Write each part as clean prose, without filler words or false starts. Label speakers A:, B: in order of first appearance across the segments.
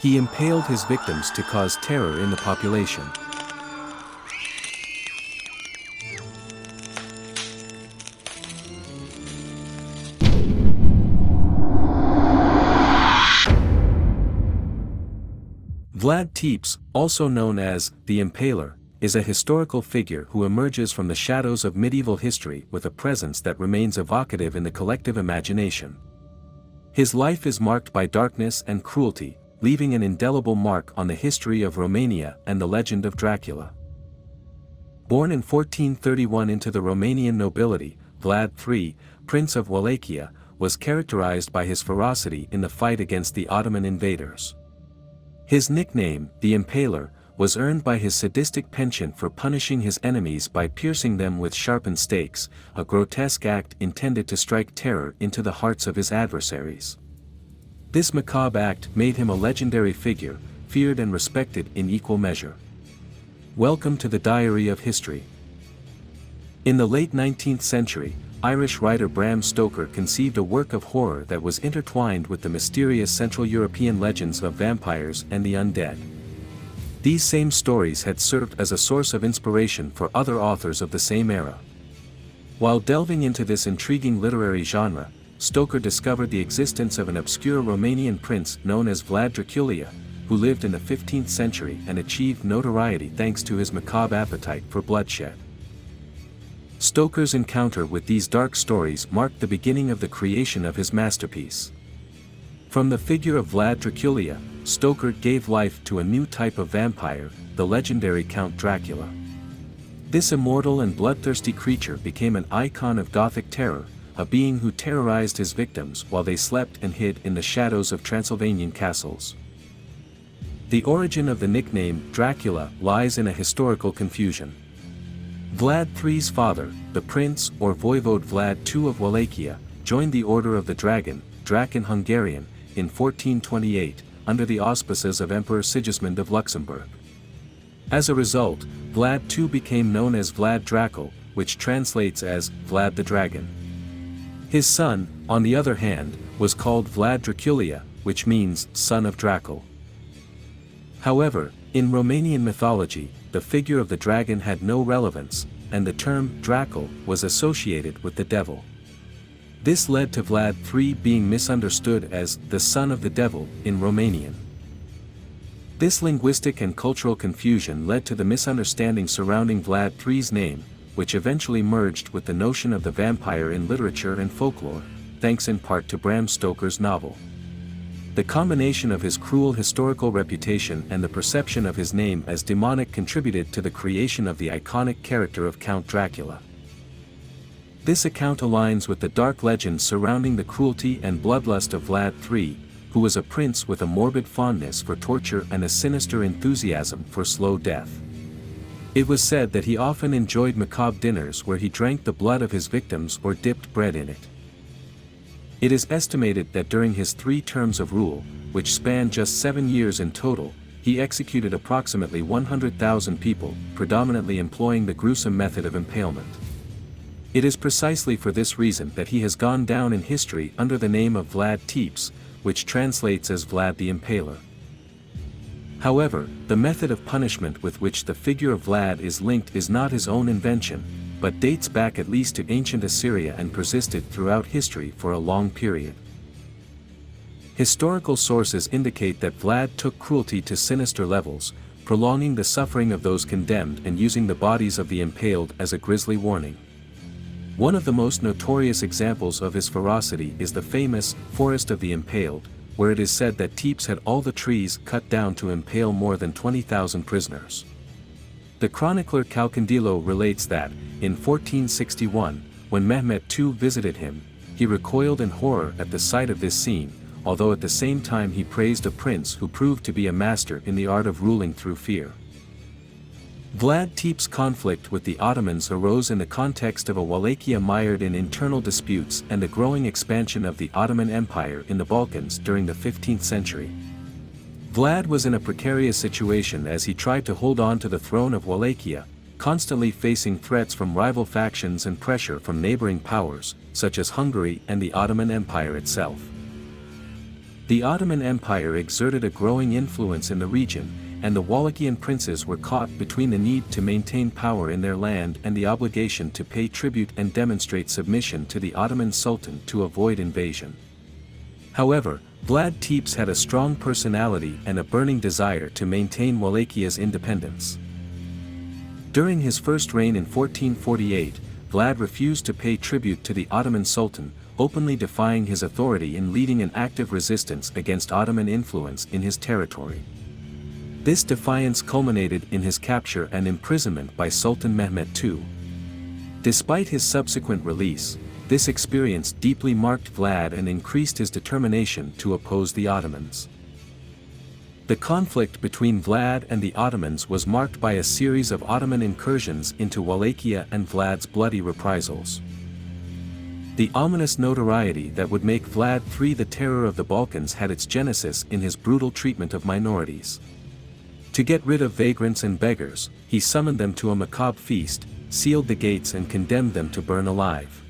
A: He impaled his victims to cause terror in the population. Vlad Tepes, also known as the Impaler, is a historical figure who emerges from the shadows of medieval history with a presence that remains evocative in the collective imagination. His life is marked by darkness and cruelty, leaving an indelible mark on the history of Romania and the legend of Dracula. Born in 1431 into the Romanian nobility, Vlad III, Prince of Wallachia, was characterized by his ferocity in the fight against the Ottoman invaders. His nickname, the Impaler, was earned by his sadistic penchant for punishing his enemies by piercing them with sharpened stakes, a grotesque act intended to strike terror into the hearts of his adversaries. This macabre act made him a legendary figure, feared and respected in equal measure. Welcome to the Diary of History. In the late 19th century, Irish writer Bram Stoker conceived a work of horror that was intertwined with the mysterious Central European legends of vampires and the undead. These same stories had served as a source of inspiration for other authors of the same era. While delving into this intriguing literary genre, Stoker discovered the existence of an obscure Romanian prince known as Vlad Dracula, who lived in the 15th century and achieved notoriety thanks to his macabre appetite for bloodshed. Stoker's encounter with these dark stories marked the beginning of the creation of his masterpiece. From the figure of Vlad Dracula, Stoker gave life to a new type of vampire, the legendary Count Dracula. This immortal and bloodthirsty creature became an icon of Gothic terror, a being who terrorized his victims while they slept and hid in the shadows of Transylvanian castles. The origin of the nickname Dracula lies in a historical confusion. Vlad III's father, the prince or voivode Vlad II of Wallachia, joined the Order of the Dragon, Drac in Hungarian, in 1428, under the auspices of Emperor Sigismund of Luxembourg. As a result, Vlad II became known as Vlad Dracul, which translates as Vlad the Dragon. His son, on the other hand, was called Vlad Dracula, which means son of Dracul. However, in Romanian mythology, the figure of the dragon had no relevance, and the term Dracul was associated with the devil. This led to Vlad III being misunderstood as the son of the devil in Romanian. This linguistic and cultural confusion led to the misunderstanding surrounding Vlad III's name, which eventually merged with the notion of the vampire in literature and folklore, thanks in part to Bram Stoker's novel. The combination of his cruel historical reputation and the perception of his name as demonic contributed to the creation of the iconic character of Count Dracula. This account aligns with the dark legends surrounding the cruelty and bloodlust of Vlad III, who was a prince with a morbid fondness for torture and a sinister enthusiasm for slow death. It was said that he often enjoyed macabre dinners where he drank the blood of his victims or dipped bread in it. It is estimated that during his 3 terms of rule, which spanned just 7 years in total, he executed approximately 100,000 people, predominantly employing the gruesome method of impalement. It is precisely for this reason that he has gone down in history under the name of Vlad Tepes, which translates as Vlad the Impaler. However, the method of punishment with which the figure of Vlad is linked is not his own invention, but dates back at least to ancient Assyria and persisted throughout history for a long period. Historical sources indicate that Vlad took cruelty to sinister levels, prolonging the suffering of those condemned and using the bodies of the impaled as a grisly warning. One of the most notorious examples of his ferocity is the famous Forest of the Impaled, where it is said that Tepes had all the trees cut down to impale more than 20,000 prisoners. The chronicler Calcandilo relates that, in 1461, when Mehmet II visited him, he recoiled in horror at the sight of this scene, although at the same time he praised a prince who proved to be a master in the art of ruling through fear. Vlad Tepes' conflict with the Ottomans arose in the context of a Wallachia mired in internal disputes and the growing expansion of the Ottoman Empire in the Balkans during the 15th century. Vlad was in a precarious situation as he tried to hold on to the throne of Wallachia, constantly facing threats from rival factions and pressure from neighboring powers, such as Hungary and the Ottoman Empire itself. The Ottoman Empire exerted a growing influence in the region, and the Wallachian princes were caught between the need to maintain power in their land and the obligation to pay tribute and demonstrate submission to the Ottoman Sultan to avoid invasion. However, Vlad Tepes had a strong personality and a burning desire to maintain Wallachia independence. During his first reign in 1448, Vlad refused to pay tribute to the Ottoman Sultan, openly defying his authority and leading an active resistance against Ottoman influence in his territory. This defiance culminated in his capture and imprisonment by Sultan Mehmet II. Despite his subsequent release, this experience deeply marked Vlad and increased his determination to oppose the Ottomans. The conflict between Vlad and the Ottomans was marked by a series of Ottoman incursions into Wallachia and Vlad's bloody reprisals. The ominous notoriety that would make Vlad III the terror of the Balkans had its genesis in his brutal treatment of minorities. To get rid of vagrants and beggars, he summoned them to a macabre feast, sealed the gates and condemned them to burn alive.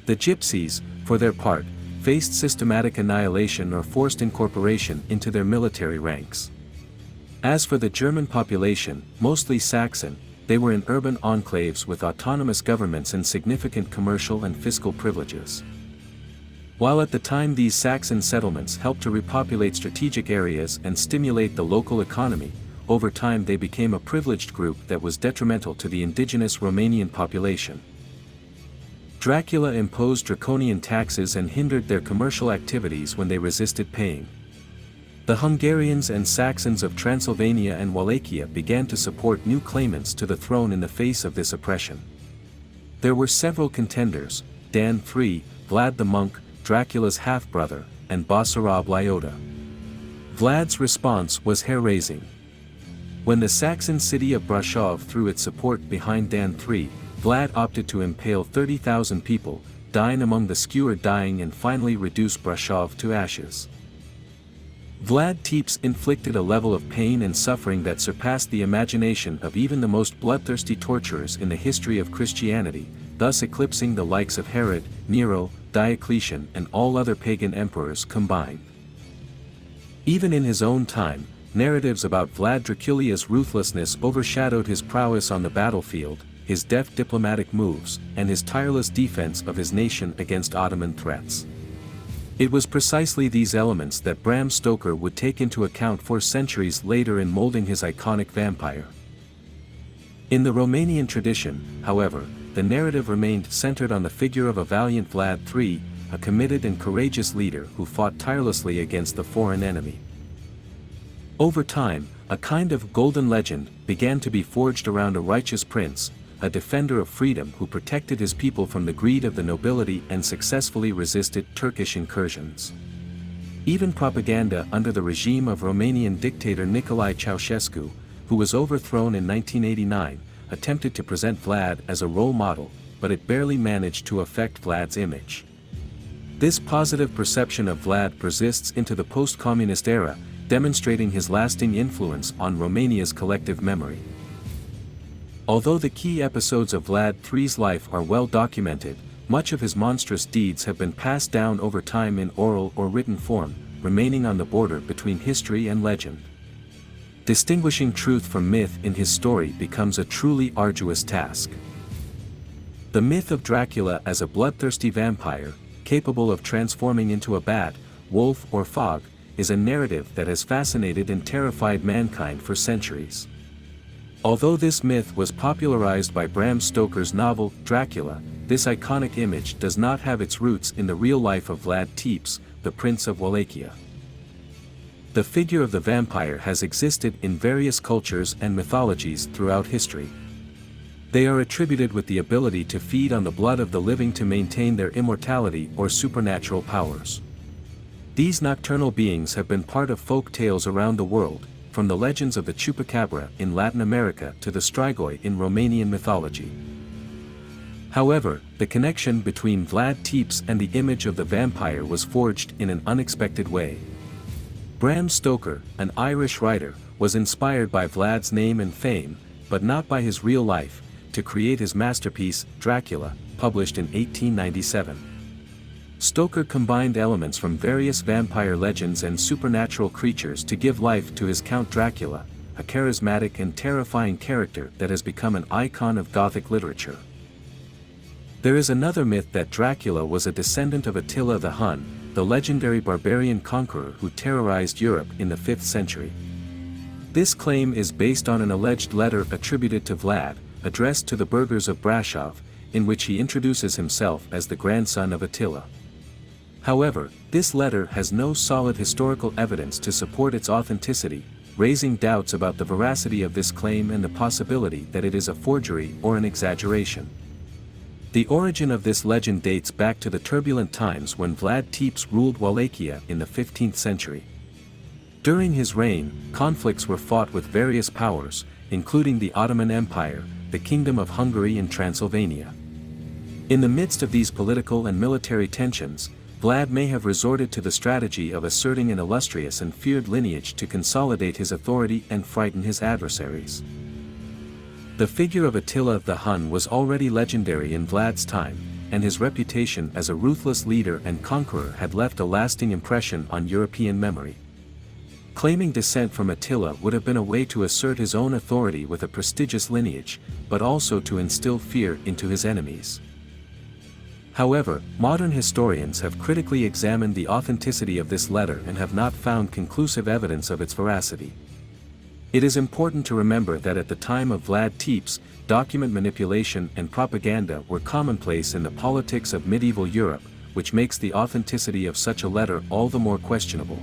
A: The gypsies, for their part, faced systematic annihilation or forced incorporation into their military ranks. As for the German population, mostly Saxon, they were in urban enclaves with autonomous governments and significant commercial and fiscal privileges. While at the time these Saxon settlements helped to repopulate strategic areas and stimulate the local economy, over time they became a privileged group that was detrimental to the indigenous Romanian population. Dracula imposed draconian taxes and hindered their commercial activities when they resisted paying. The Hungarians and Saxons of Transylvania and Wallachia began to support new claimants to the throne in the face of this oppression. There were several contenders: Dan III, Vlad the Monk, Dracula's half-brother, and Basarab Lyota. Vlad's response was hair-raising. When the Saxon city of Brasov threw its support behind Dan III, Vlad opted to impale 30,000 people, dine among the skewered dying and finally reduce Brasov to ashes. Vlad Tepes inflicted a level of pain and suffering that surpassed the imagination of even the most bloodthirsty torturers in the history of Christianity, thus eclipsing the likes of Herod, Nero, Diocletian and all other pagan emperors combined. Even in his own time, narratives about Vlad Draculia's ruthlessness overshadowed his prowess on the battlefield, his deft diplomatic moves, and his tireless defense of his nation against Ottoman threats. It was precisely these elements that Bram Stoker would take into account 4 centuries later in molding his iconic vampire. In the Romanian tradition, however, the narrative remained centered on the figure of a valiant Vlad III, a committed and courageous leader who fought tirelessly against the foreign enemy. Over time, a kind of golden legend began to be forged around a righteous prince, a defender of freedom who protected his people from the greed of the nobility and successfully resisted Turkish incursions. Even propaganda under the regime of Romanian dictator Nicolae Ceausescu, who was overthrown in 1989, attempted to present Vlad as a role model, but it barely managed to affect Vlad's image. This positive perception of Vlad persists into the post-communist era, demonstrating his lasting influence on Romania's collective memory. Although the key episodes of Vlad III's life are well documented, much of his monstrous deeds have been passed down over time in oral or written form, remaining on the border between history and legend. Distinguishing truth from myth in his story becomes a truly arduous task. The myth of Dracula as a bloodthirsty vampire, capable of transforming into a bat, wolf or fog, is a narrative that has fascinated and terrified mankind for centuries. Although this myth was popularized by Bram Stoker's novel, Dracula, this iconic image does not have its roots in the real life of Vlad Tepes, the Prince of Wallachia. The figure of the vampire has existed in various cultures and mythologies throughout history. They are attributed with the ability to feed on the blood of the living to maintain their immortality or supernatural powers. These nocturnal beings have been part of folk tales around the world, from the legends of the Chupacabra in Latin America to the Strigoi in Romanian mythology. However, the connection between Vlad Tepes and the image of the vampire was forged in an unexpected way. Bram Stoker, an Irish writer, was inspired by Vlad's name and fame, but not by his real life, to create his masterpiece, Dracula, published in 1897. Stoker combined elements from various vampire legends and supernatural creatures to give life to his Count Dracula, a charismatic and terrifying character that has become an icon of Gothic literature. There is another myth that Dracula was a descendant of Attila the Hun, the legendary barbarian conqueror who terrorized Europe in the 5th century. This claim is based on an alleged letter attributed to Vlad, addressed to the burghers of Brasov, in which he introduces himself as the grandson of Attila. However, this letter has no solid historical evidence to support its authenticity, raising doubts about the veracity of this claim and the possibility that it is a forgery or an exaggeration. The origin of this legend dates back to the turbulent times when Vlad Tepes ruled Wallachia in the 15th century. During his reign, conflicts were fought with various powers, including the Ottoman Empire, the Kingdom of Hungary and Transylvania. In the midst of these political and military tensions, Vlad may have resorted to the strategy of asserting an illustrious and feared lineage to consolidate his authority and frighten his adversaries. The figure of Attila the Hun was already legendary in Vlad's time, and his reputation as a ruthless leader and conqueror had left a lasting impression on European memory. Claiming descent from Attila would have been a way to assert his own authority with a prestigious lineage, but also to instill fear into his enemies. However, modern historians have critically examined the authenticity of this letter and have not found conclusive evidence of its veracity. It is important to remember that at the time of Vlad Tepes, document manipulation and propaganda were commonplace in the politics of medieval Europe, which makes the authenticity of such a letter all the more questionable.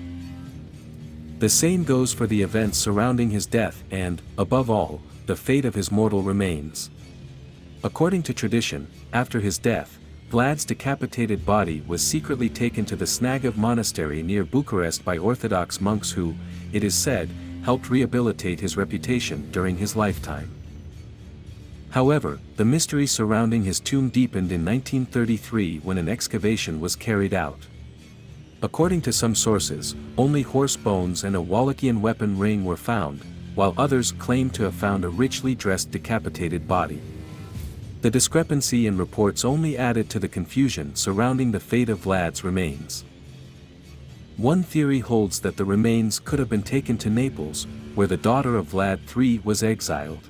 A: The same goes for the events surrounding his death and, above all, the fate of his mortal remains. According to tradition, after his death, Vlad's decapitated body was secretly taken to the Snagov monastery near Bucharest by Orthodox monks who, it is said, helped rehabilitate his reputation during his lifetime. However, the mystery surrounding his tomb deepened in 1933 when an excavation was carried out. According to some sources, only horse bones and a Wallachian weapon ring were found, while others claimed to have found a richly dressed decapitated body. The discrepancy in reports only added to the confusion surrounding the fate of Vlad's remains. One theory holds that the remains could have been taken to Naples, where the daughter of Vlad III was exiled.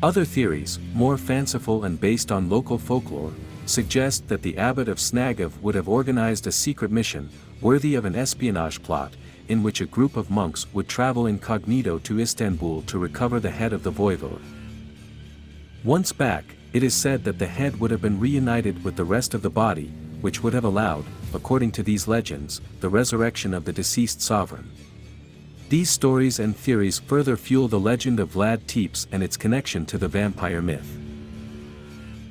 A: Other theories, more fanciful and based on local folklore, suggest that the abbot of Snagov would have organized a secret mission, worthy of an espionage plot, in which a group of monks would travel incognito to Istanbul to recover the head of the voivode. Once back, it is said that the head would have been reunited with the rest of the body, which would have allowed, according to these legends, the resurrection of the deceased sovereign. These stories and theories further fuel the legend of Vlad Tepes and its connection to the vampire myth.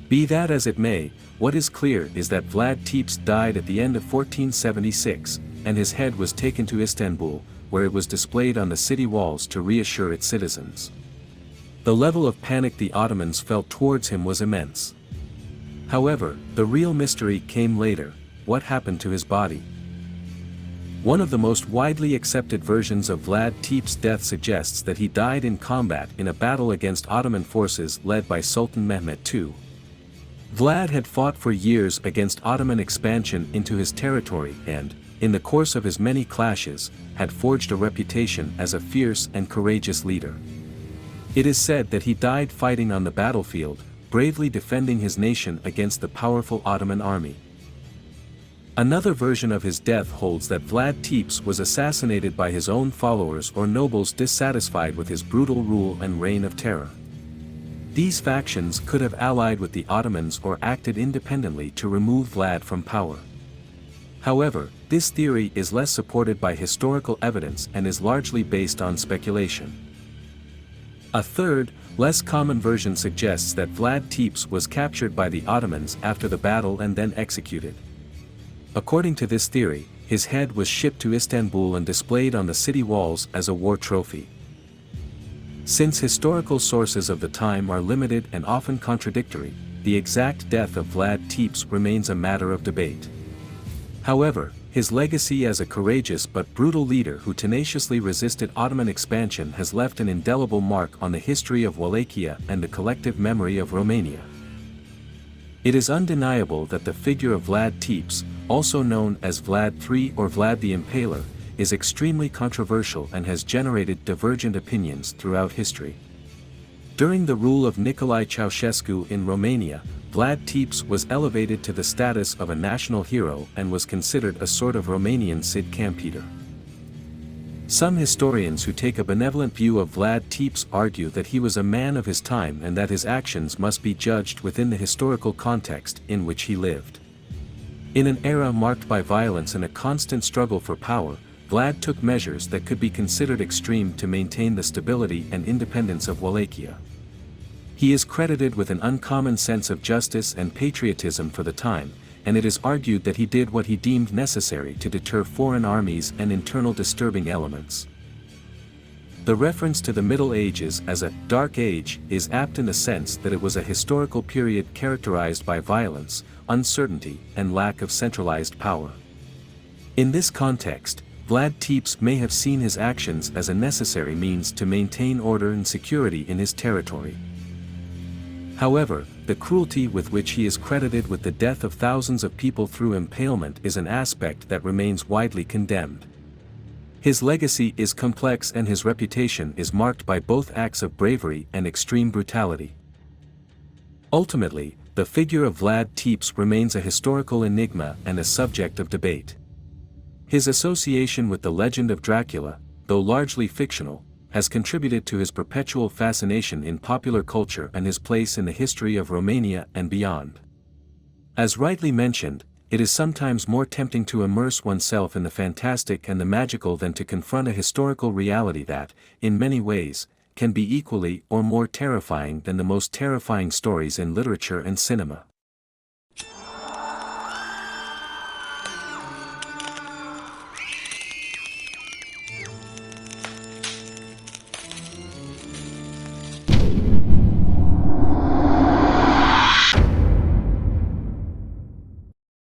A: Be that as it may, what is clear is that Vlad Tepes died at the end of 1476, and his head was taken to Istanbul, where it was displayed on the city walls to reassure its citizens. The level of panic the Ottomans felt towards him was immense. However, the real mystery came later: what happened to his body? One of the most widely accepted versions of Vlad Tepes' death suggests that he died in combat in a battle against Ottoman forces led by Sultan Mehmet II. Vlad had fought for years against Ottoman expansion into his territory and, in the course of his many clashes, had forged a reputation as a fierce and courageous leader. It is said that he died fighting on the battlefield, bravely defending his nation against the powerful Ottoman army. Another version of his death holds that Vlad Tepes was assassinated by his own followers or nobles dissatisfied with his brutal rule and reign of terror. These factions could have allied with the Ottomans or acted independently to remove Vlad from power. However, this theory is less supported by historical evidence and is largely based on speculation. A third, less common version suggests that Vlad Tepes was captured by the Ottomans after the battle and then executed. According to this theory, his head was shipped to Istanbul and displayed on the city walls as a war trophy. Since historical sources of the time are limited and often contradictory, the exact death of Vlad Tepes remains a matter of debate. However, his legacy as a courageous but brutal leader who tenaciously resisted Ottoman expansion has left an indelible mark on the history of Wallachia and the collective memory of Romania. It is undeniable that the figure of Vlad Tepes, also known as Vlad III or Vlad the Impaler, is extremely controversial and has generated divergent opinions throughout history. During the rule of Nicolae Ceausescu in Romania, Vlad Tepes was elevated to the status of a national hero and was considered a sort of Romanian Cid Campeador. Some historians who take a benevolent view of Vlad Tepes argue that he was a man of his time and that his actions must be judged within the historical context in which he lived. In an era marked by violence and a constant struggle for power, Vlad took measures that could be considered extreme to maintain the stability and independence of Wallachia. He is credited with an uncommon sense of justice and patriotism for the time, and it is argued that he did what he deemed necessary to deter foreign armies and internal disturbing elements. The reference to the Middle Ages as a «dark age» is apt in the sense that it was a historical period characterized by violence, uncertainty, and lack of centralized power. In this context, Vlad Tepes may have seen his actions as a necessary means to maintain order and security in his territory. However, the cruelty with which he is credited with the death of thousands of people through impalement is an aspect that remains widely condemned. His legacy is complex and his reputation is marked by both acts of bravery and extreme brutality. Ultimately, the figure of Vlad Tepes remains a historical enigma and a subject of debate. His association with the legend of Dracula, though largely fictional, has contributed to his perpetual fascination in popular culture and his place in the history of Romania and beyond. As rightly mentioned, it is sometimes more tempting to immerse oneself in the fantastic and the magical than to confront a historical reality that, in many ways, can be equally or more terrifying than the most terrifying stories in literature and cinema.